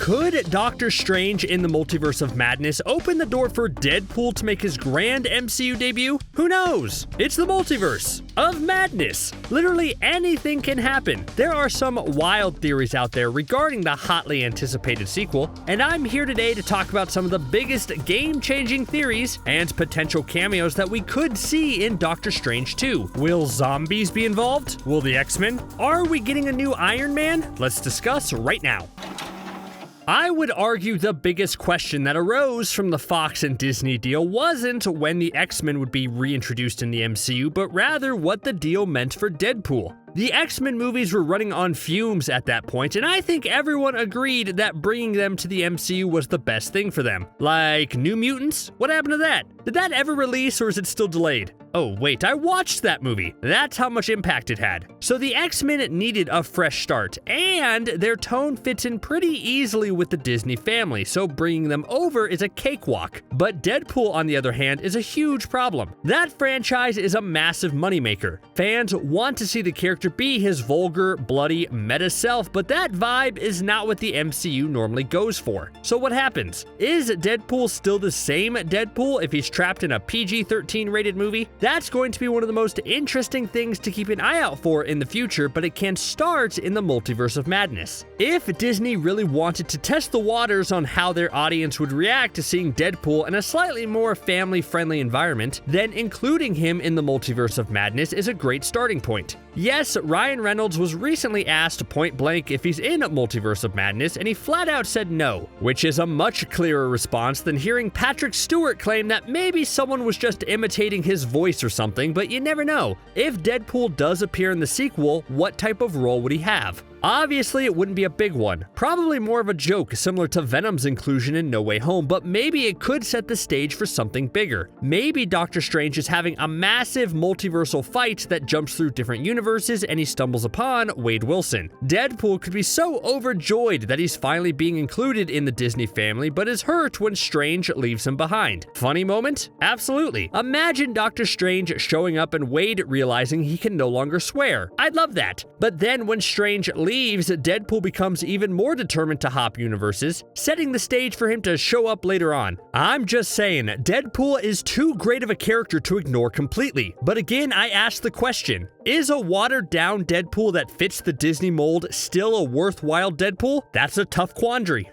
Could Doctor Strange in the Multiverse of Madness open the door for Deadpool to make his grand MCU debut? Who knows? It's the Multiverse of Madness. Literally anything can happen. There are some wild theories out there regarding the hotly anticipated sequel, and I'm here today to talk about some of the biggest game-changing theories and potential cameos that we could see in Doctor Strange 2. Will zombies be involved? Will the X-Men? Are we getting a new Iron Man? Let's discuss right now. I would argue the biggest question that arose from the Fox and Disney deal wasn't when the X-Men would be reintroduced in the MCU, but rather what the deal meant for Deadpool. The X-Men movies were running on fumes at that point, and I think everyone agreed that bringing them to the MCU was the best thing for them. Like New Mutants? What happened to that? Did that ever release, or is it still delayed? Oh wait, I watched that movie. That's how much impact it had. So the X-Men needed a fresh start, and their tone fits in pretty easily with the Disney family, so bringing them over is a cakewalk. But Deadpool, on the other hand, is a huge problem. That franchise is a massive moneymaker. Fans want to see the character be his vulgar, bloody, meta self, but that vibe is not what the MCU normally goes for. So what happens? Is Deadpool still the same Deadpool if he's trapped in a PG-13 rated movie? That's going to be one of the most interesting things to keep an eye out for in the future, but it can start in the Multiverse of Madness. If Disney really wanted to test the waters on how their audience would react to seeing Deadpool in a slightly more family-friendly environment, then including him in the Multiverse of Madness is a great starting point. Yes, Ryan Reynolds was recently asked point blank if he's in Multiverse of Madness, and he flat out said no, which is a much clearer response than hearing Patrick Stewart claim that maybe someone was just imitating his voice or something, but you never know. If Deadpool does appear in the sequel, what type of role would he have? Obviously, it wouldn't be a big one. Probably more of a joke, similar to Venom's inclusion in No Way Home, but maybe it could set the stage for something bigger. Maybe Doctor Strange is having a massive multiversal fight that jumps through different universes and he stumbles upon Wade Wilson. Deadpool could be so overjoyed that he's finally being included in the Disney family, but is hurt when Strange leaves him behind. Funny moment? Absolutely. Imagine Doctor Strange showing up and Wade realizing he can no longer swear. I'd love that. But then when Strange leaves, Deadpool becomes even more determined to hop universes, setting the stage for him to show up later on. I'm just saying, Deadpool is too great of a character to ignore completely. But again, I ask the question, is a watered-down Deadpool that fits the Disney mold still a worthwhile Deadpool? That's a tough quandary.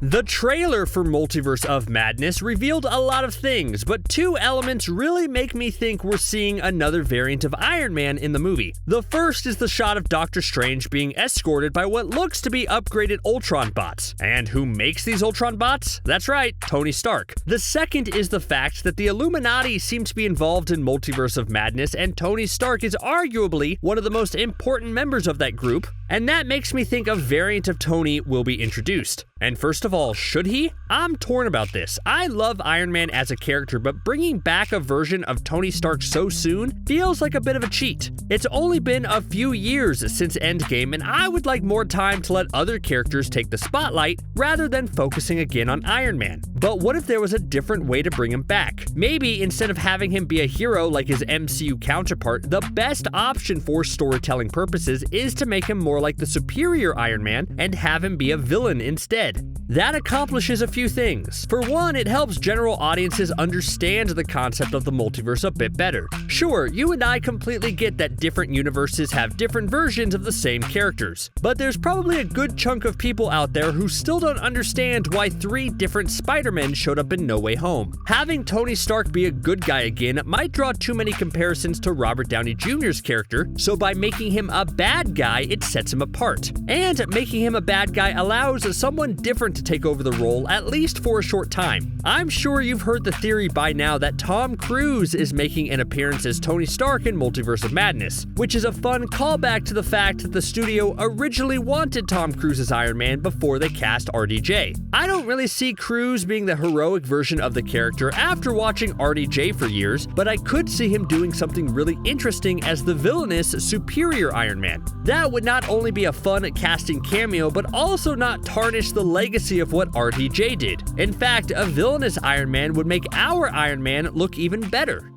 The trailer for Multiverse of Madness revealed a lot of things, but two elements really make me think we're seeing another variant of Iron Man in the movie. The first is the shot of Doctor Strange being escorted by what looks to be upgraded Ultron bots. And who makes these Ultron bots? That's right, Tony Stark. The second is the fact that the Illuminati seem to be involved in Multiverse of Madness, and Tony Stark is arguably one of the most important members of that group, and that makes me think a variant of Tony will be introduced. And first of all, should he? I'm torn about this. I love Iron Man as a character, but bringing back a version of Tony Stark so soon feels like a bit of a cheat. It's only been a few years since Endgame, and I would like more time to let other characters take the spotlight rather than focusing again on Iron Man. But what if there was a different way to bring him back? Maybe instead of having him be a hero like his MCU counterpart, the best option for storytelling purposes is to make him more like the superior Iron Man and have him be a villain instead. That accomplishes a few things. For one, it helps general audiences understand the concept of the multiverse a bit better. Sure, you and I completely get that different universes have different versions of the same characters, but there's probably a good chunk of people out there who still don't understand why 3 different Spider-Men showed up in No Way Home. Having Tony Stark be a good guy again might draw too many comparisons to Robert Downey Jr.'s character, so by making him a bad guy, it sets him apart. And making him a bad guy allows someone different to take over the role, at least for a short time. I'm sure you've heard the theory by now that Tom Cruise is making an appearance as Tony Stark in Multiverse of Madness, which is a fun callback to the fact that the studio originally wanted Tom Cruise as Iron Man before they cast RDJ. I don't really see Cruise being the heroic version of the character after watching RDJ for years, but I could see him doing something really interesting as the villainous superior Iron Man. That would not only be a fun casting cameo, but also not tarnish the legacy of what RDJ did. In fact, a villainous Iron Man would make our Iron Man look even better.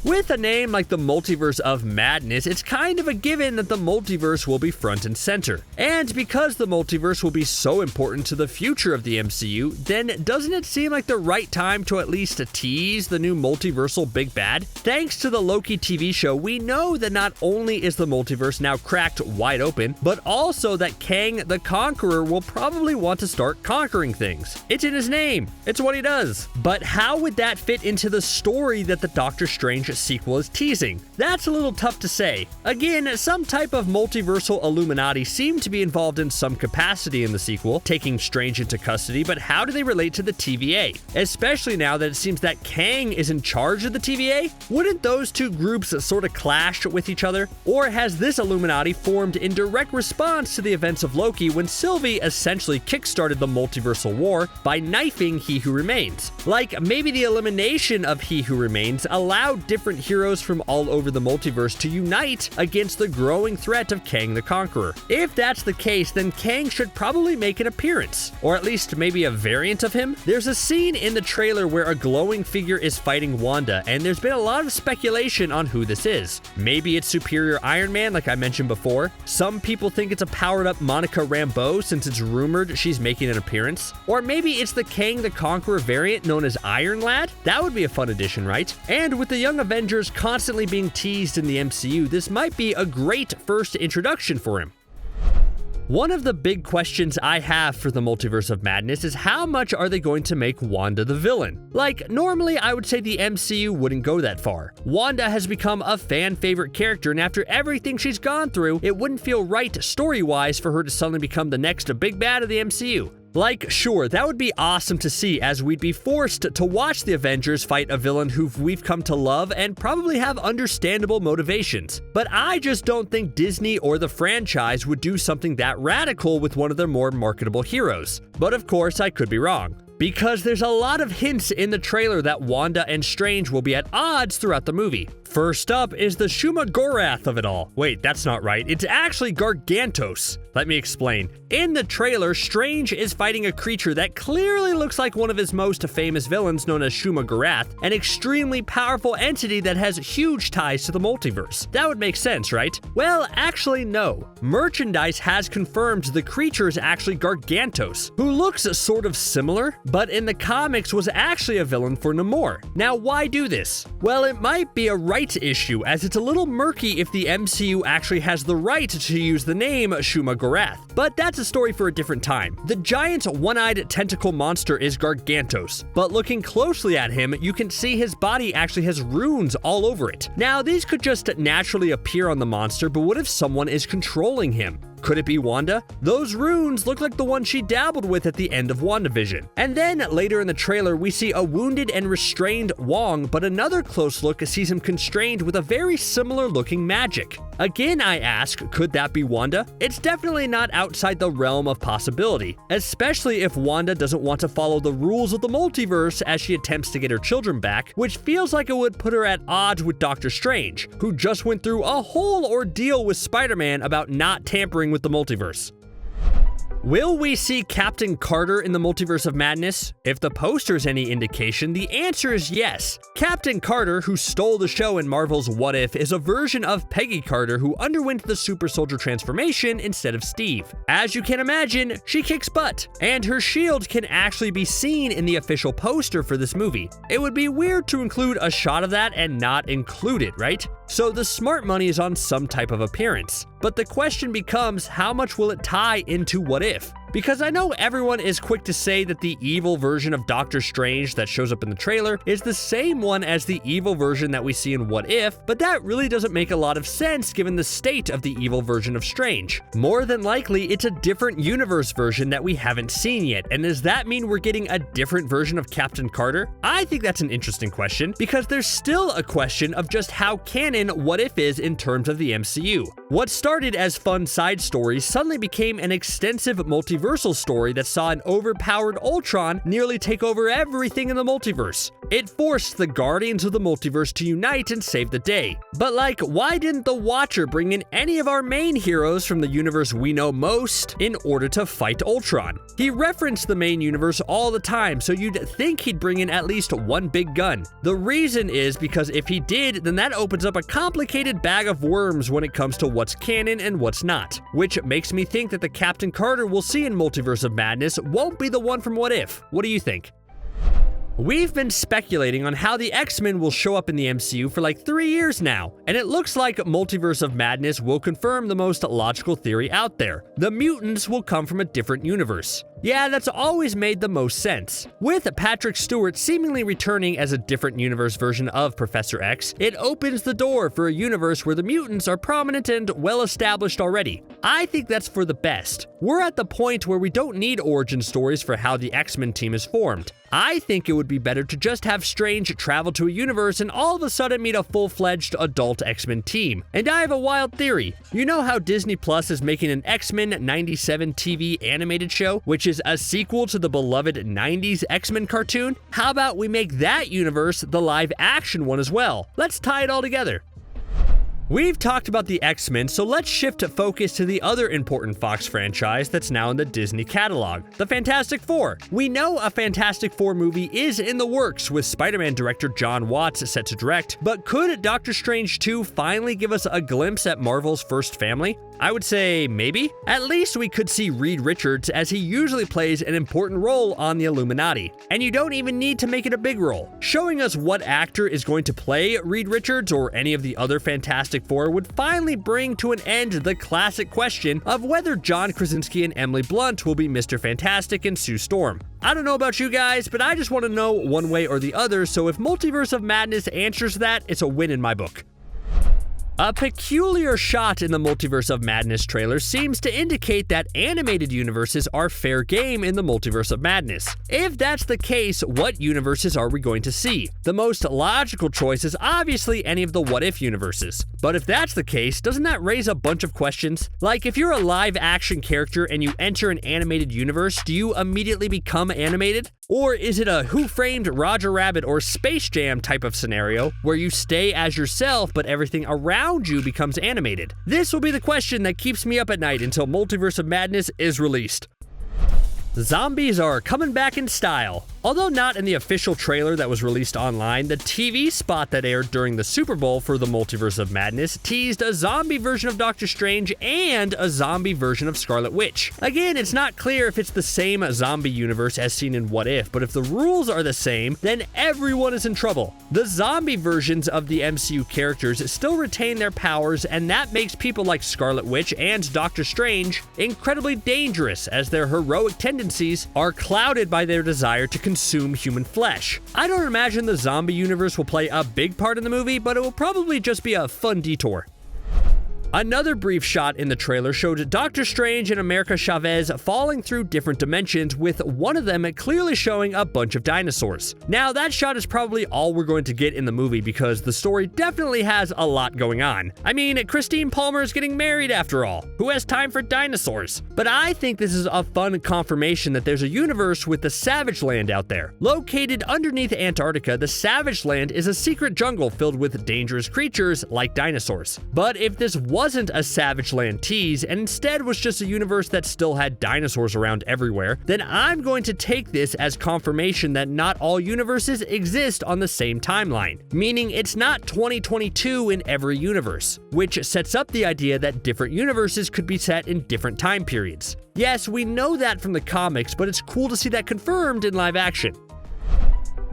With a name like the Multiverse of Madness, it's kind of a given that the multiverse will be front and center. And because the multiverse will be so important to the future of the MCU, then doesn't it seem like the right time to at least tease the new multiversal big bad? Thanks to the Loki TV show, we know that not only is the multiverse now cracked wide open, but also that Kang the Conqueror will probably want to start conquering things. It's in his name. It's what he does. But how would that fit into the story that the Doctor Strange sequel is teasing? That's a little tough to say. Again, some type of multiversal Illuminati seem to be involved in some capacity in the sequel, taking Strange into custody, but how do they relate to the TVA? Especially now that it seems that Kang is in charge of the TVA? Wouldn't those two groups sort of clash with each other? Or has this Illuminati formed in direct response to the events of Loki when Sylvie essentially kickstarted the multiversal war by knifing He Who Remains? Like, maybe the elimination of He Who Remains allowed different heroes from all over the multiverse to unite against the growing threat of Kang the Conqueror. If that's the case, then Kang should probably make an appearance, or at least maybe a variant of him. There's a scene in the trailer where a glowing figure is fighting Wanda, and there's been a lot of speculation on who this is. Maybe it's Superior Iron Man, like I mentioned before. Some people think it's a powered-up Monica Rambeau, since it's rumored she's making an appearance. Or maybe it's the Kang the Conqueror variant known as Iron Lad? That would be a fun addition, right? And with the Young Avengers constantly being teased in the MCU, this might be a great first introduction for him. One of the big questions I have for the Multiverse of Madness is how much are they going to make Wanda the villain? Like, normally I would say the MCU wouldn't go that far. Wanda has become a fan favorite character, and after everything she's gone through, it wouldn't feel right story-wise for her to suddenly become the next big bad of the MCU. Like, sure, that would be awesome to see, as we'd be forced to watch the Avengers fight a villain who we've come to love and probably have understandable motivations. But I just don't think Disney or the franchise would do something that radical with one of their more marketable heroes. But of course, I could be wrong, because there's a lot of hints in the trailer that Wanda and Strange will be at odds throughout the movie. First up is the Shumagorath of it all. Wait, that's not right. It's actually Gargantos. Let me explain. In the trailer, Strange is fighting a creature that clearly looks like one of his most famous villains known as Shumagorath, an extremely powerful entity that has huge ties to the multiverse. That would make sense, right? Well, actually no. Merchandise has confirmed the creature is actually Gargantos, who looks sort of similar, but in the comics was actually a villain for Namor. Now, why do this? Well, it might be a rights issue, as it's a little murky if the MCU actually has the right to use the name Shumagorath. But that's a story for a different time. The giant one-eyed tentacle monster is Gargantos, but looking closely at him, you can see his body actually has runes all over it. Now, these could just naturally appear on the monster, but what if someone is controlling him? Could it be Wanda? Those runes look like the one she dabbled with at the end of WandaVision. And then later in the trailer, we see a wounded and restrained Wong, but another close look sees him constrained with a very similar looking magic. Again, I ask, could that be Wanda? It's definitely not outside the realm of possibility, especially if Wanda doesn't want to follow the rules of the multiverse as she attempts to get her children back, which feels like it would put her at odds with Doctor Strange, who just went through a whole ordeal with Spider-Man about not tampering with the multiverse. Will we see Captain Carter in the Multiverse of Madness? If the poster's any indication, the answer is yes. Captain Carter, who stole the show in Marvel's What If, is a version of Peggy Carter who underwent the super soldier transformation instead of Steve. As you can imagine, she kicks butt, and her shield can actually be seen in the official poster for this movie. It would be weird to include a shot of that and not include it, right? So the smart money is on some type of appearance. But the question becomes, how much will it tie into What If? Because I know everyone is quick to say that the evil version of Doctor Strange that shows up in the trailer is the same one as the evil version that we see in What If, but that really doesn't make a lot of sense given the state of the evil version of Strange. More than likely, it's a different universe version that we haven't seen yet, and does that mean we're getting a different version of Captain Carter? I think that's an interesting question, because there's still a question of just how canon What If is in terms of the MCU. What started as fun side stories suddenly became an extensive multiversal story that saw an overpowered Ultron nearly take over everything in the multiverse. It forced the Guardians of the Multiverse to unite and save the day. But like, why didn't the Watcher bring in any of our main heroes from the universe we know most in order to fight Ultron? He referenced the main universe all the time, so you'd think he'd bring in at least one big gun. The reason is because if he did, then that opens up a complicated bag of worms when it comes to what's canon and what's not, which makes me think that the Captain Carter we'll see in Multiverse of Madness won't be the one from What If. What do you think? We've been speculating on how the X-Men will show up in the MCU for like 3 years now, and it looks like Multiverse of Madness will confirm the most logical theory out there. The mutants will come from a different universe. Yeah, that's always made the most sense. With Patrick Stewart seemingly returning as a different universe version of Professor X, it opens the door for a universe where the mutants are prominent and well established already. I think that's for the best. We're at the point where we don't need origin stories for how the X-Men team is formed. I think it would be better to just have Strange travel to a universe and all of a sudden meet a full-fledged adult X-Men team. And I have a wild theory. You know how Disney Plus is making an X-Men 97 TV animated show, which is a sequel to the beloved 90s X-Men cartoon? How about we make that universe the live-action one as well? Let's tie it all together. We've talked about the X-Men, so let's shift focus to the other important Fox franchise that's now in the Disney catalog, the Fantastic Four. We know a Fantastic Four movie is in the works, with Spider-Man director Jon Watts set to direct, but could Doctor Strange 2 finally give us a glimpse at Marvel's first family? I would say maybe. At least we could see Reed Richards, as he usually plays an important role on the Illuminati. And you don't even need to make it a big role. Showing us what actor is going to play Reed Richards or any of the other Fantastic Four would finally bring to an end the classic question of whether John Krasinski and Emily Blunt will be Mr. Fantastic and Sue Storm. I don't know about you guys, but I just want to know one way or the other, so if Multiverse of Madness answers that, it's a win in my book. A peculiar shot in the Multiverse of Madness trailer seems to indicate that animated universes are fair game in the Multiverse of Madness. If that's the case, what universes are we going to see? The most logical choice is obviously any of the What If universes. But if that's the case, doesn't that raise a bunch of questions? Like, if you're a live-action character and you enter an animated universe, do you immediately become animated? Or is it a Who Framed Roger Rabbit or Space Jam type of scenario where you stay as yourself but everything around you becomes animated? This will be the question that keeps me up at night until Multiverse of Madness is released. Zombies are coming back in style. Although not in the official trailer that was released online, the TV spot that aired during the Super Bowl for the Multiverse of Madness teased a zombie version of Doctor Strange and a zombie version of Scarlet Witch. Again, it's not clear if it's the same zombie universe as seen in What If, but if the rules are the same, then everyone is in trouble. The zombie versions of the MCU characters still retain their powers, and that makes people like Scarlet Witch and Doctor Strange incredibly dangerous, as their heroic tendencies are clouded by their desire to consume human flesh. I don't imagine the zombie universe will play a big part in the movie, but it will probably just be a fun detour. Another brief shot in the trailer showed Doctor Strange and America Chavez falling through different dimensions, with one of them clearly showing a bunch of dinosaurs. Now, that shot is probably all we're going to get in the movie because the story definitely has a lot going on. I mean, Christine Palmer is getting married after all. Who has time for dinosaurs? But I think this is a fun confirmation that there's a universe with the Savage Land out there. Located underneath Antarctica, the Savage Land is a secret jungle filled with dangerous creatures like dinosaurs. But if this wasn't a Savage Land tease and instead was just a universe that still had dinosaurs around everywhere, then I'm going to take this as confirmation that not all universes exist on the same timeline, meaning it's not 2022 in every universe, which sets up the idea that different universes could be set in different time periods. Yes, we know that from the comics, but it's cool to see that confirmed in live action.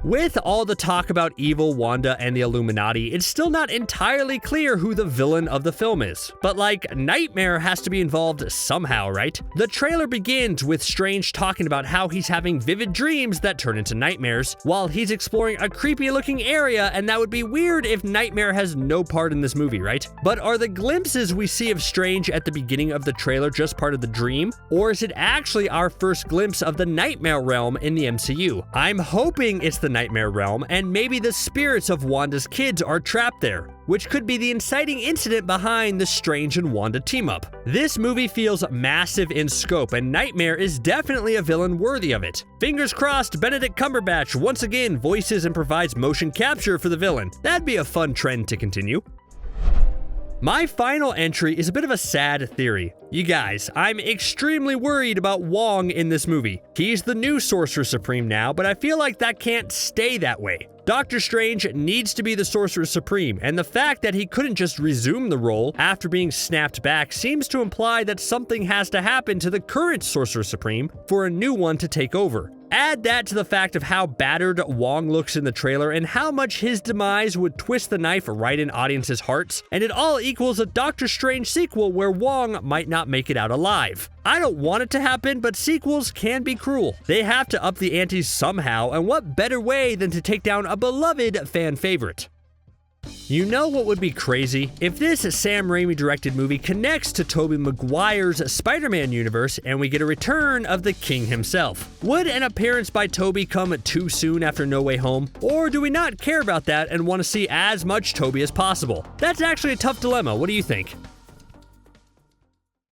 With all the talk about evil Wanda and the Illuminati, it's still not entirely clear who the villain of the film is. But like, Nightmare has to be involved somehow, right? The trailer begins with Strange talking about how he's having vivid dreams that turn into nightmares, while he's exploring a creepy looking area, and that would be weird if Nightmare has no part in this movie, right? But are the glimpses we see of Strange at the beginning of the trailer just part of the dream? Or is it actually our first glimpse of the Nightmare realm in the MCU? I'm hoping it's the Nightmare Realm, and maybe the spirits of Wanda's kids are trapped there, which could be the inciting incident behind the Strange and Wanda team-up. This movie feels massive in scope, and Nightmare is definitely a villain worthy of it. Fingers crossed Benedict Cumberbatch once again voices and provides motion capture for the villain. That'd be a fun trend to continue. My final entry is a bit of a sad theory. You guys, I'm extremely worried about Wong in this movie. He's the new Sorcerer Supreme now, but I feel like that can't stay that way. Doctor Strange needs to be the Sorcerer Supreme, and the fact that he couldn't just resume the role after being snapped back seems to imply that something has to happen to the current Sorcerer Supreme for a new one to take over. Add that to the fact of how battered Wong looks in the trailer and how much his demise would twist the knife right in audiences' hearts, and it all equals a Doctor Strange sequel where Wong might not make it out alive. I don't want it to happen, but sequels can be cruel. They have to up the ante somehow, and what better way than to take down a beloved fan favorite? You know what would be crazy? If this Sam Raimi directed movie connects to Tobey Maguire's Spider-Man universe and we get a return of the King himself. Would an appearance by Tobey come too soon after No Way Home? Or do we not care about that and want to see as much Tobey as possible? That's actually a tough dilemma. What do you think?